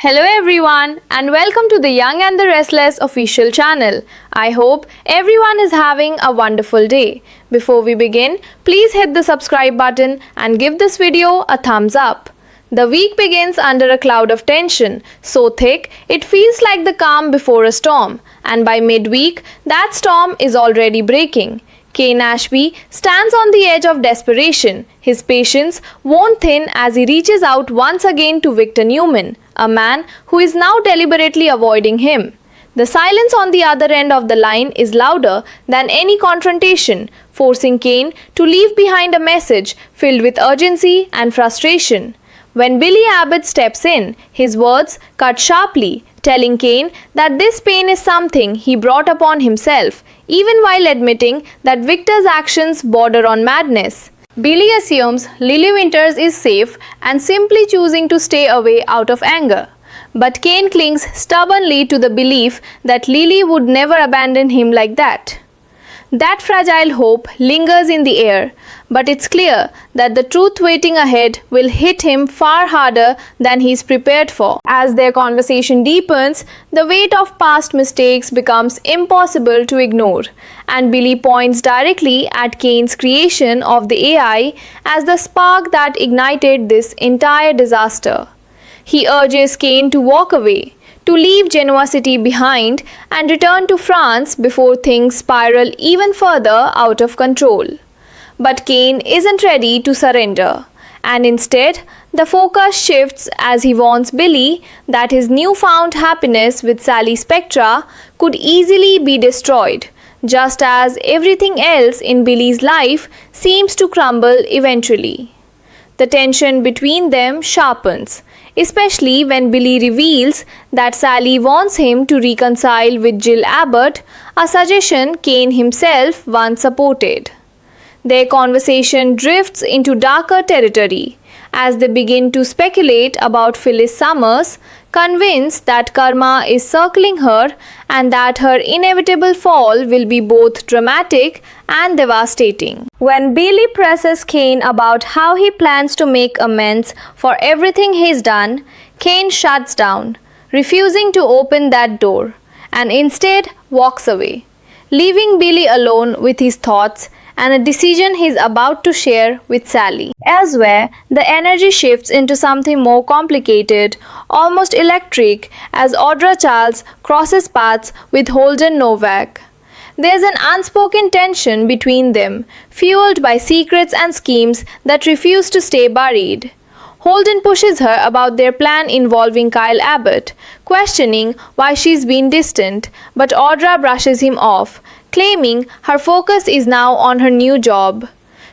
Hello everyone and welcome to the Young and the Restless official channel. I hope everyone is having a wonderful day. Before we begin, please hit the subscribe button and give this video a thumbs up. The week begins under a cloud of tension, so thick it feels like the calm before a storm, and by midweek that storm is already breaking. Kane Ashby stands on the edge of desperation, his patience worn thin as he reaches out once again to Victor Newman, a man who is now deliberately avoiding him. The silence on the other end of the line is louder than any confrontation, forcing Kane to leave behind a message filled with urgency and frustration. When Billy Abbott steps in, his words cut sharply, telling Kane that this pain is something he brought upon himself, even while admitting that Victor's actions border on madness. Billy assumes Lily Winters is safe and simply choosing to stay away out of anger. But Kane clings stubbornly to the belief that Lily would never abandon him like that. That fragile hope lingers in the air, but it's clear that the truth waiting ahead will hit him far harder than he's prepared for. As their conversation deepens, the weight of past mistakes becomes impossible to ignore, and Billy points directly at Kane's creation of the AI as the spark that ignited this entire disaster. He urges Kane to walk away, to leave Genoa City behind and return to France before things spiral even further out of control. But Kane isn't ready to surrender, and instead, the focus shifts as he warns Billy that his newfound happiness with Sally Spectra could easily be destroyed, just as everything else in Billy's life seems to crumble eventually. The tension between them sharpens, especially when Billy reveals that Sally wants him to reconcile with Jill Abbott, a suggestion Kane himself once supported. Their conversation drifts into darker territory as they begin to speculate about Phyllis Summers, convinced that karma is circling her and that her inevitable fall will be both dramatic and devastating. When Billy presses Kane about how he plans to make amends for everything he's done, Kane shuts down, refusing to open that door, and instead walks away, leaving Billy alone with his thoughts and a decision he's about to share with Sally. Elsewhere, the energy shifts into something more complicated, almost electric, as Audra Charles crosses paths with Holden Novak. There's an unspoken tension between them, fueled by secrets and schemes that refuse to stay buried. Holden pushes her about their plan involving Kyle Abbott, questioning why she's been distant, but Audra brushes him off, claiming her focus is now on her new job.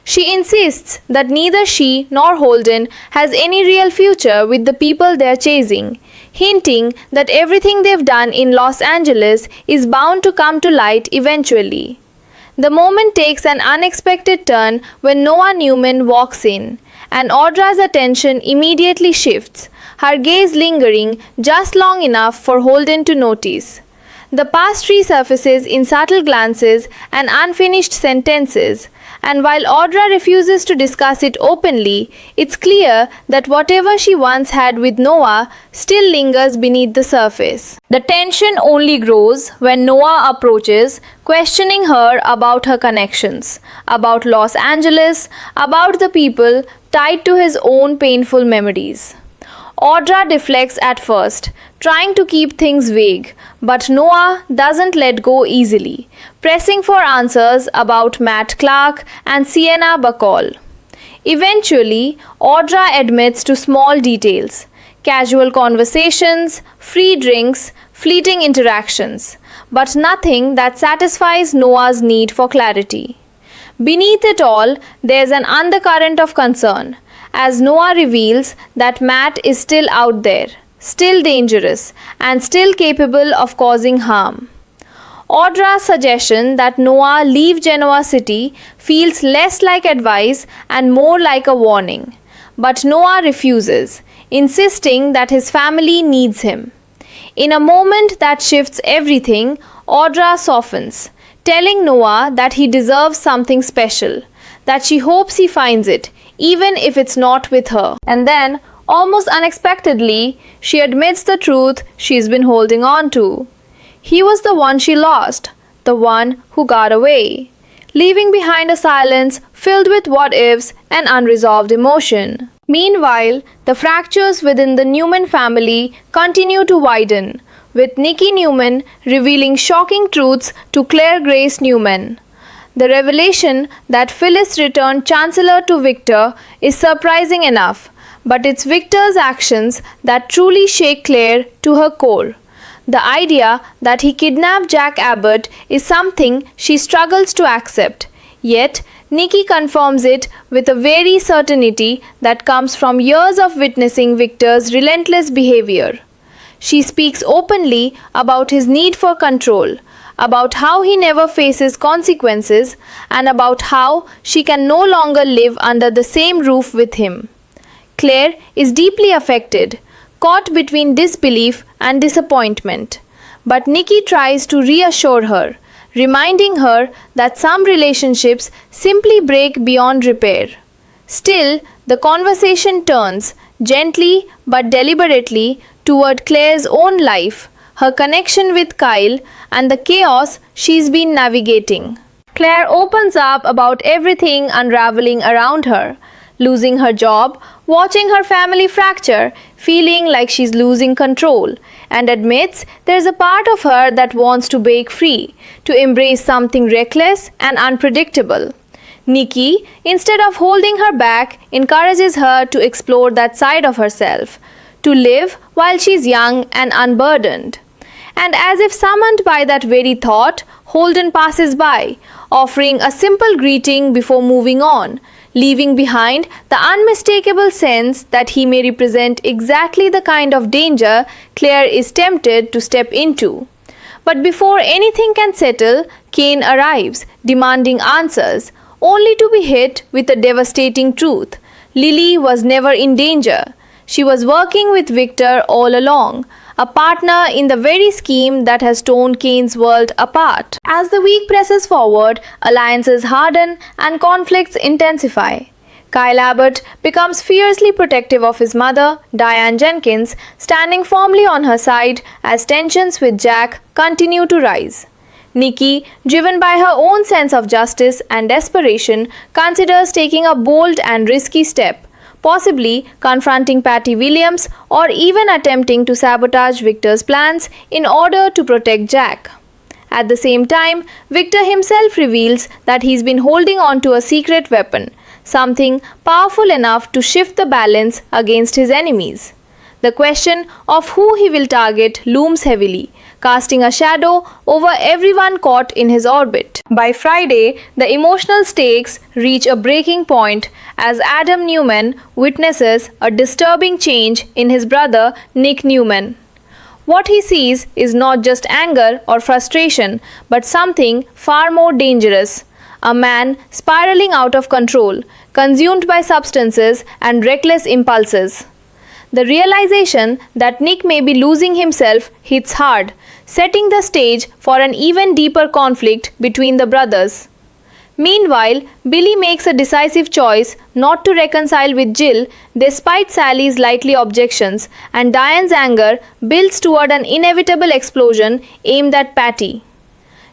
She insists that neither she nor Holden has any real future with the people they're chasing, hinting that everything they've done in Los Angeles is bound to come to light eventually. The moment takes an unexpected turn when Noah Newman walks in, and Audra's attention immediately shifts, her gaze lingering just long enough for Holden to notice. The past resurfaces in subtle glances and unfinished sentences, and while Audra refuses to discuss it openly, it's clear that whatever she once had with Noah still lingers beneath the surface. The tension only grows when Noah approaches, questioning her about her connections, about Los Angeles, about the people tied to his own painful memories. Audra deflects at first, trying to keep things vague, but Noah doesn't let go easily, pressing for answers about Matt Clark and Sienna Bacall. Eventually, Audra admits to small details: casual conversations, free drinks, fleeting interactions, but nothing that satisfies Noah's need for clarity. Beneath it all, there's an undercurrent of concern, as Noah reveals that Matt is still out there, still dangerous, and still capable of causing harm. Audra's suggestion that Noah leave Genoa City feels less like advice and more like a warning, but Noah refuses, insisting that his family needs him. In a moment that shifts everything, Audra softens, telling Noah that he deserves something special, that she hopes he finds it, even if it's not with her. And then Almost unexpectedly, she admits the truth she's been holding on to. He was the one she lost, the one who got away, leaving behind a silence filled with what ifs and unresolved emotion. Meanwhile, the fractures within the Newman family continue to widen, with Nikki Newman revealing shocking truths to Claire Grace Newman. The revelation that Phyllis returned Chancellor to Victor is surprising enough, but it's Victor's actions that truly shake Claire to her core. The idea that he kidnapped Jack Abbott is something she struggles to accept, yet Nikki confirms it with a very certainty that comes from years of witnessing Victor's relentless behavior. She speaks openly about his need for control, about how he never faces consequences, and about how she can no longer live under the same roof with him. Claire is deeply affected, caught between disbelief and disappointment. But Nikki tries to reassure her, reminding her that some relationships simply break beyond repair. Still, the conversation turns, gently but deliberately, toward Claire's own life, her connection with Kyle, and the chaos she's been navigating. Claire opens up about everything unraveling around her, losing her job, watching her family fracture, feeling like she's losing control, and admits there's a part of her that wants to break free, to embrace something reckless and unpredictable. Nikki, instead of holding her back, encourages her to explore that side of herself, to live while she's young and unburdened. And as if summoned by that very thought, Holden passes by, offering a simple greeting before moving on, leaving behind the unmistakable sense that he may represent exactly the kind of danger Claire is tempted to step into. But before anything can settle, Kane arrives, demanding answers, only to be hit with a devastating truth. Lily was never in danger. She was working with Victor all along, a partner in the very scheme that has torn Kane's world apart. As the week presses forward, alliances harden and conflicts intensify. Kyle Abbott becomes fiercely protective of his mother, Diane Jenkins, standing firmly on her side as tensions with Jack continue to rise. Nikki, driven by her own sense of justice and desperation, considers taking a bold and risky step, possibly confronting Patty Williams or even attempting to sabotage Victor's plans in order to protect Jack. At the same time, Victor himself reveals that he's been holding on to a secret weapon, something powerful enough to shift the balance against his enemies. The question of who he will target looms heavily, casting a shadow over everyone caught in his orbit. By Friday, the emotional stakes reach a breaking point as Adam Newman witnesses a disturbing change in his brother Nick Newman. What he sees is not just anger or frustration, but something far more dangerous. A man spiraling out of control, consumed by substances and reckless impulses. The realization that Nick may be losing himself hits hard, setting the stage for an even deeper conflict between the brothers. Meanwhile, Billy makes a decisive choice not to reconcile with Jill despite Sally's likely objections, and Diane's anger builds toward an inevitable explosion aimed at Patty.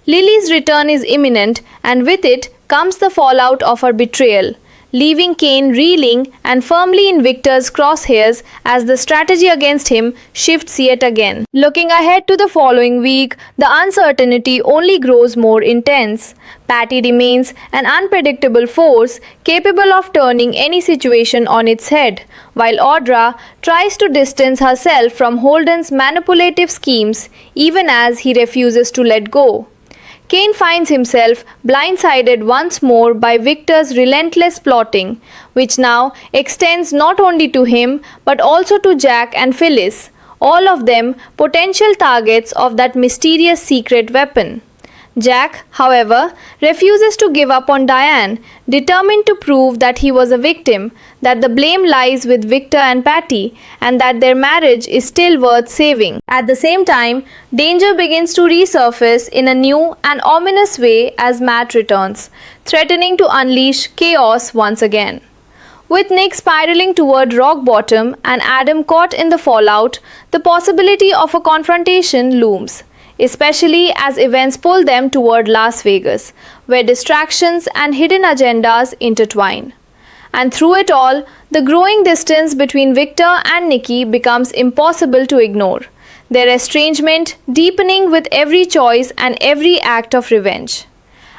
Lily's return is imminent, and with it comes the fallout of her betrayal, leaving Kane reeling and firmly in Victor's crosshairs as the strategy against him shifts yet again. Looking ahead to the following week, the uncertainty only grows more intense. Patty remains an unpredictable force capable of turning any situation on its head, while Audra tries to distance herself from Holden's manipulative schemes even as he refuses to let go. Kane finds himself blindsided once more by Victor's relentless plotting, which now extends not only to him but also to Jack and Phyllis, all of them potential targets of that mysterious secret weapon. Jack, however, refuses to give up on Diane, determined to prove that he was a victim, that the blame lies with Victor and Patty, and that their marriage is still worth saving. At the same time, danger begins to resurface in a new and ominous way as Matt returns, threatening to unleash chaos once again. With Nick spiraling toward rock bottom and Adam caught in the fallout, the possibility of a confrontation looms, especially as events pull them toward Las Vegas, where distractions and hidden agendas intertwine. And through it all, the growing distance between Victor and Nikki becomes impossible to ignore, their estrangement deepening with every choice and every act of revenge.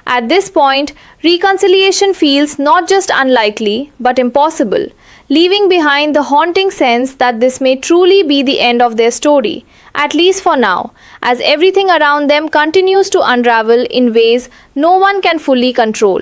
At this point, reconciliation feels not just unlikely but impossible, leaving behind the haunting sense that this may truly be the end of their story, at least for now, as everything around them continues to unravel in ways no one can fully control.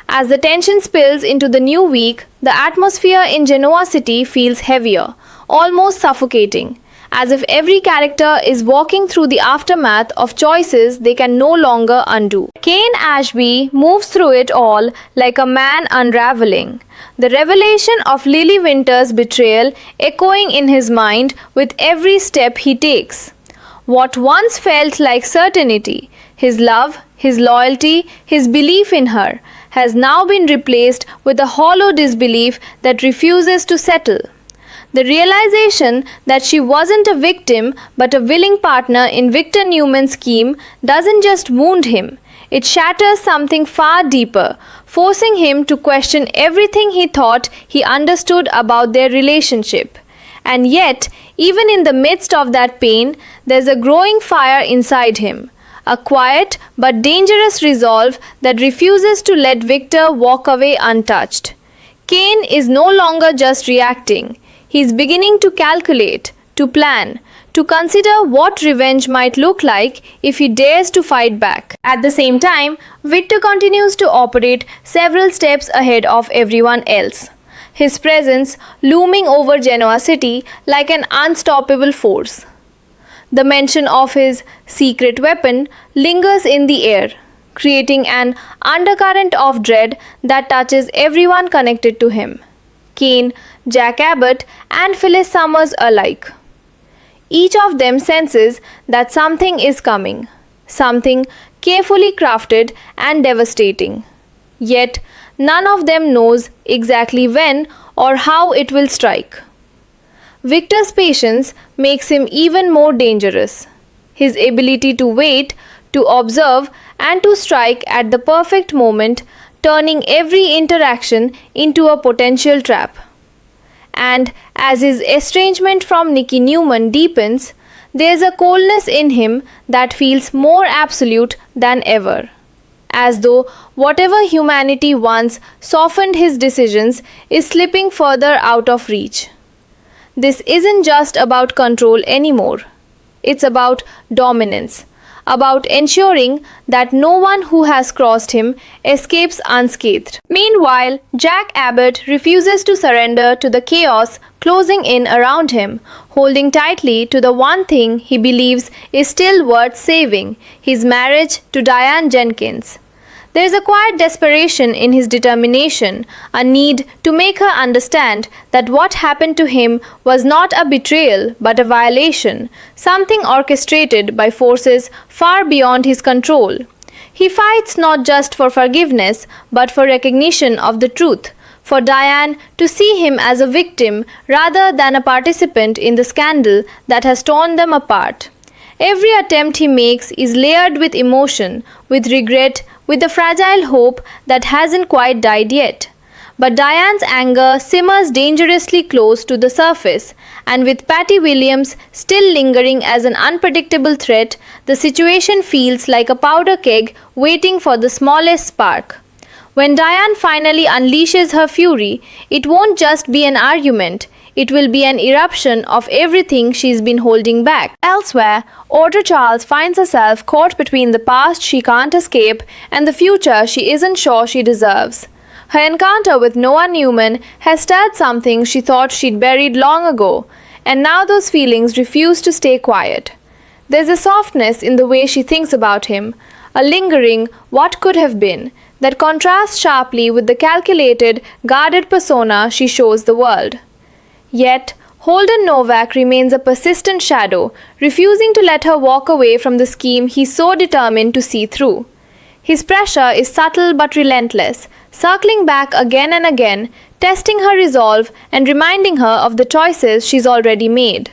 As the tension spills into the new week, the atmosphere in Genoa City feels heavier, almost suffocating, as if every character is walking through the aftermath of choices they can no longer undo. Kane Ashby moves through it all like a man unraveling, the revelation of Lily Winter's betrayal echoing in his mind with every step he takes. What once felt like certainty, his love, his loyalty, his belief in her, has now been replaced with a hollow disbelief that refuses to settle. The realization that she wasn't a victim but a willing partner in Victor Newman's scheme doesn't just wound him, it shatters something far deeper, forcing him to question everything he thought he understood about their relationship. And yet, even in the midst of that pain, there's a growing fire inside him. A quiet but dangerous resolve that refuses to let Victor walk away untouched. Kane is no longer just reacting. He is beginning to calculate, to plan, to consider what revenge might look like if he dares to fight back. At the same time, Victor continues to operate several steps ahead of everyone else, his presence looming over Genoa City like an unstoppable force. The mention of his secret weapon lingers in the air, creating an undercurrent of dread that touches everyone connected to him. Kane, Jack Abbott, and Phyllis Summers alike. Each of them senses that something is coming, something carefully crafted and devastating. Yet, none of them knows exactly when or how it will strike. Victor's patience makes him even more dangerous. His ability to wait, to observe, and to strike at the perfect moment, turning every interaction into a potential trap. And as his estrangement from Nikki Newman deepens, there is a coldness in him that feels more absolute than ever. As though whatever humanity once softened his decisions is slipping further out of reach. This isn't just about control anymore. It's about dominance, about ensuring that no one who has crossed him escapes unscathed. Meanwhile, Jack Abbott refuses to surrender to the chaos closing in around him, holding tightly to the one thing he believes is still worth saving, his marriage to Diane Jenkins. There is a quiet desperation in his determination, a need to make her understand that what happened to him was not a betrayal but a violation, something orchestrated by forces far beyond his control. He fights not just for forgiveness but for recognition of the truth, for Diane to see him as a victim rather than a participant in the scandal that has torn them apart. Every attempt he makes is layered with emotion, with regret, with the fragile hope that hasn't quite died yet. But Diane's anger simmers dangerously close to the surface, and with Patty Williams still lingering as an unpredictable threat, the situation feels like a powder keg waiting for the smallest spark. When Diane finally unleashes her fury, it won't just be an argument. It will be an eruption of everything she's been holding back. Elsewhere, Audra Charles finds herself caught between the past she can't escape and the future she isn't sure she deserves. Her encounter with Noah Newman has stirred something she thought she'd buried long ago, and now those feelings refuse to stay quiet. There's a softness in the way she thinks about him, a lingering what could have been, that contrasts sharply with the calculated, guarded persona she shows the world. Yet, Holden Novak remains a persistent shadow, refusing to let her walk away from the scheme he's so determined to see through. His pressure is subtle but relentless, circling back again and again, testing her resolve and reminding her of the choices she's already made.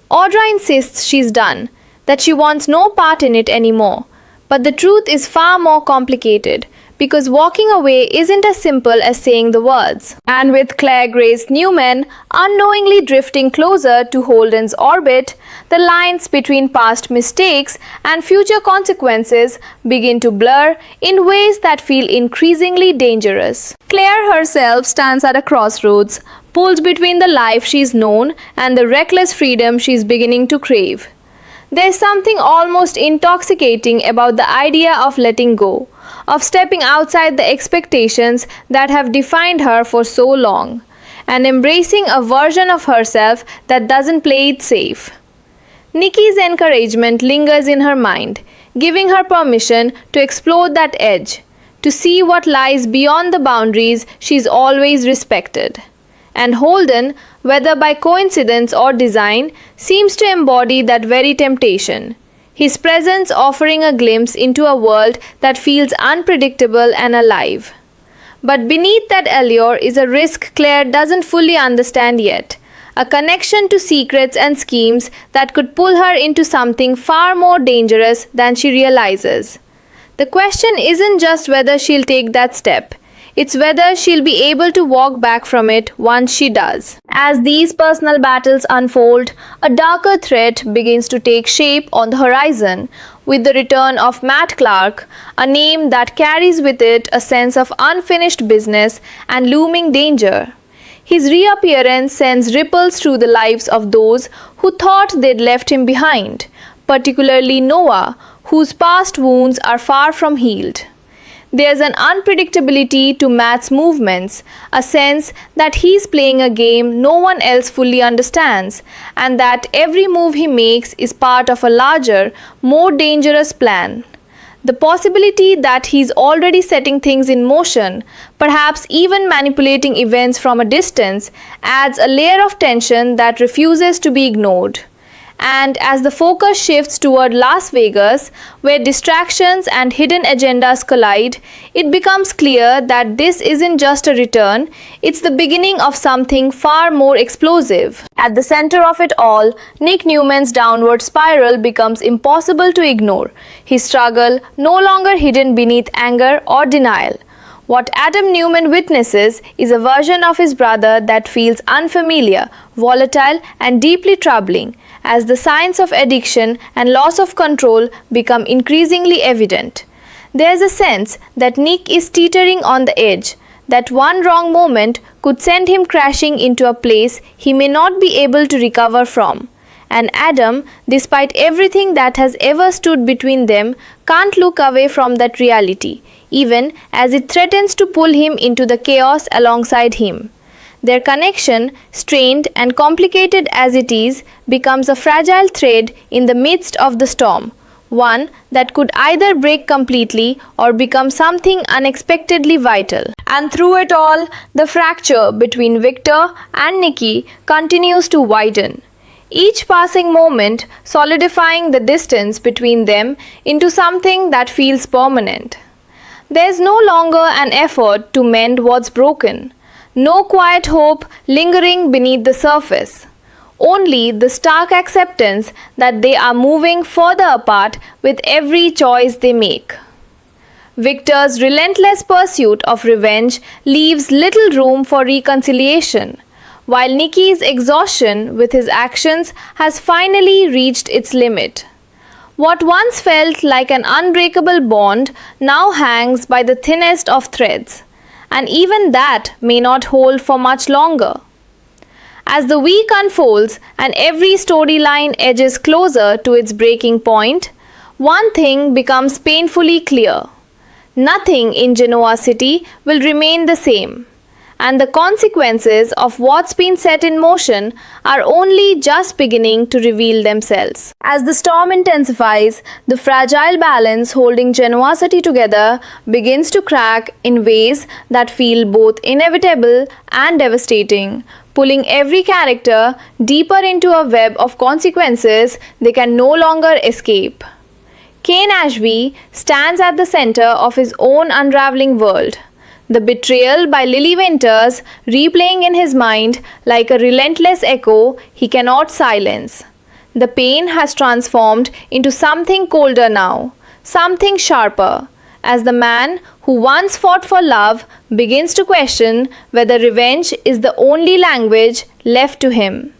Audra insists she's done, that she wants no part in it anymore. But the truth is far more complicated, because walking away isn't as simple as saying the words. And with Claire Grace Newman unknowingly drifting closer to Holden's orbit, the lines between past mistakes and future consequences begin to blur in ways that feel increasingly dangerous. Claire herself stands at a crossroads, pulled between the life she's known and the reckless freedom she's beginning to crave. There's something almost intoxicating about the idea of letting go, of stepping outside the expectations that have defined her for so long, and embracing a version of herself that doesn't play it safe. Nikki's encouragement lingers in her mind, giving her permission to explore that edge, to see what lies beyond the boundaries she's always respected. And Holden, whether by coincidence or design, seems to embody that very temptation. His presence offering a glimpse into a world that feels unpredictable and alive. But beneath that allure is a risk Claire doesn't fully understand yet, a connection to secrets and schemes that could pull her into something far more dangerous than she realizes. The question isn't just whether she'll take that step. It's whether she'll be able to walk back from it once she does. As these personal battles unfold, a darker threat begins to take shape on the horizon, with the return of Matt Clark, a name that carries with it a sense of unfinished business and looming danger. His reappearance sends ripples through the lives of those who thought they'd left him behind, particularly Noah, whose past wounds are far from healed. There's an unpredictability to Matt's movements, a sense that he's playing a game no one else fully understands, and that every move he makes is part of a larger, more dangerous plan. The possibility that he's already setting things in motion, perhaps even manipulating events from a distance, adds a layer of tension that refuses to be ignored. And as the focus shifts toward Las Vegas, where distractions and hidden agendas collide, it becomes clear that this isn't just a return, it's the beginning of something far more explosive. At the center of it all, Nick Newman's downward spiral becomes impossible to ignore, his struggle no longer hidden beneath anger or denial. What Adam Newman witnesses is a version of his brother that feels unfamiliar, volatile, and deeply troubling, as the signs of addiction and loss of control become increasingly evident. There's a sense that Nick is teetering on the edge, that one wrong moment could send him crashing into a place he may not be able to recover from. And Adam, despite everything that has ever stood between them, can't look away from that reality, even as it threatens to pull him into the chaos alongside him. Their connection, strained and complicated as it is, becomes a fragile thread in the midst of the storm, one that could either break completely or become something unexpectedly vital. And through it all, the fracture between Victor and Nikki continues to widen, each passing moment solidifying the distance between them into something that feels permanent. There's no longer an effort to mend what's broken. No quiet hope lingering beneath the surface. Only the stark acceptance that they are moving further apart with every choice they make. Victor's relentless pursuit of revenge leaves little room for reconciliation, while Nikki's exhaustion with his actions has finally reached its limit. What once felt like an unbreakable bond now hangs by the thinnest of threads, and even that may not hold for much longer. As the week unfolds and every storyline edges closer to its breaking point, one thing becomes painfully clear. Nothing in Genoa City will remain the same, and the consequences of what's been set in motion are only just beginning to reveal themselves. As the storm intensifies, the fragile balance holding Genoa City together begins to crack in ways that feel both inevitable and devastating, pulling every character deeper into a web of consequences they can no longer escape. Kane Ashby stands at the center of his own unraveling world, The betrayal by Lily Winters replaying in his mind like a relentless echo he cannot silence. The pain has transformed into something colder now, something sharper, as the man who once fought for love begins to question whether revenge is the only language left to him.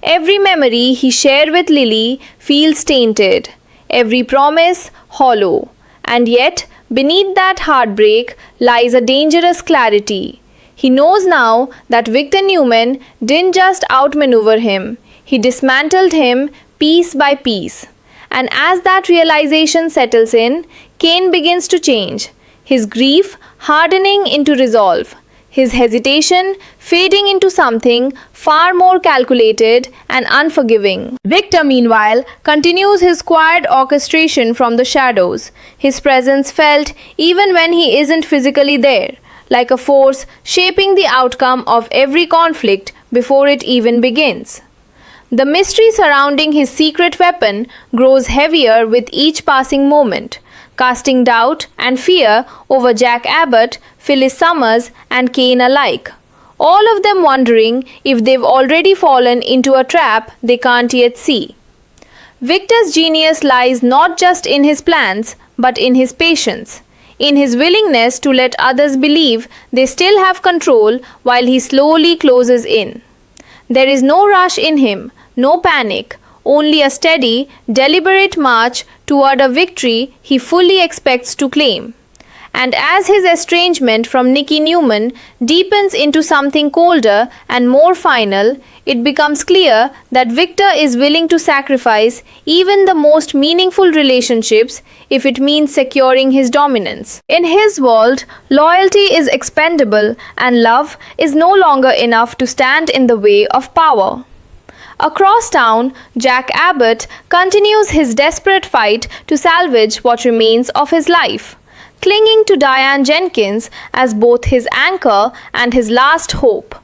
Every memory he shared with Lily feels tainted, every promise hollow, and yet beneath that heartbreak lies a dangerous clarity. He knows now that Victor Newman didn't just outmaneuver him, he dismantled him piece by piece. And as that realization settles in, Kane begins to change, his grief hardening into resolve, his hesitation fading into something far more calculated and unforgiving. Victor, meanwhile, continues his quiet orchestration from the shadows, his presence felt even when he isn't physically there, like a force shaping the outcome of every conflict before it even begins. The mystery surrounding his secret weapon grows heavier with each passing moment, casting doubt and fear over Jack Abbott, Phyllis Summers, and Kane alike, all of them wondering if they've already fallen into a trap they can't yet see. Victor's genius lies not just in his plans, but in his patience, in his willingness to let others believe they still have control while he slowly closes in. There is no rush in him, no panic, only a steady, deliberate march toward a victory he fully expects to claim. And as his estrangement from Nicky Newman deepens into something colder and more final, it becomes clear that Victor is willing to sacrifice even the most meaningful relationships if it means securing his dominance. In his world, loyalty is expendable and love is no longer enough to stand in the way of power. Across town, Jack Abbott continues his desperate fight to salvage what remains of his life, clinging to Diane Jenkins as both his anchor and his last hope.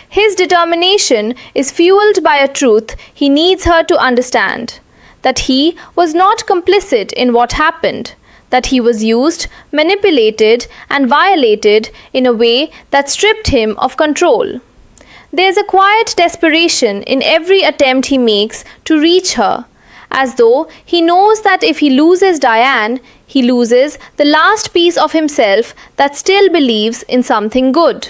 His determination is fueled by a truth he needs her to understand, that he was not complicit in what happened, that he was used, manipulated, and violated in a way that stripped him of control. There's a quiet desperation in every attempt he makes to reach her, as though he knows that if he loses Diane, he loses the last piece of himself that still believes in something good.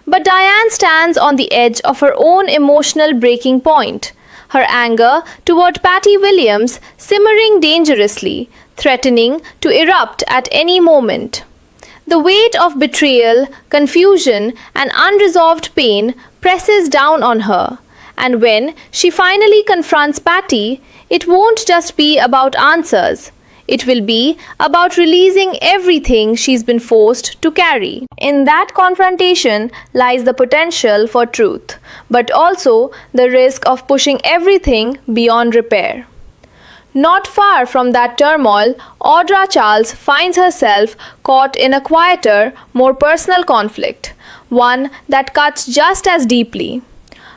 But Diane stands on the edge of her own emotional breaking point, her anger toward Patty Williams simmering dangerously, threatening to erupt at any moment. The weight of betrayal, confusion, and unresolved pain presses down on her, and when she finally confronts Patty, it won't just be about answers. It will be about releasing everything she's been forced to carry. In that confrontation lies the potential for truth, but also the risk of pushing everything beyond repair. Not far from that turmoil, Audra Charles finds herself caught in a quieter, more personal conflict, one that cuts just as deeply.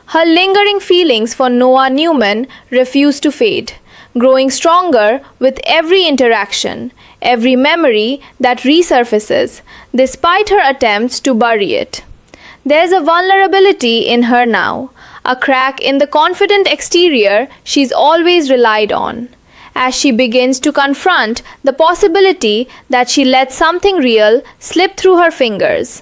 Her lingering feelings for Noah Newman refuse to fade, growing stronger with every interaction, every memory that resurfaces, despite her attempts to bury it. There's a vulnerability in her now, a crack in the confident exterior she's always relied on, as she begins to confront the possibility that she let something real slip through her fingers.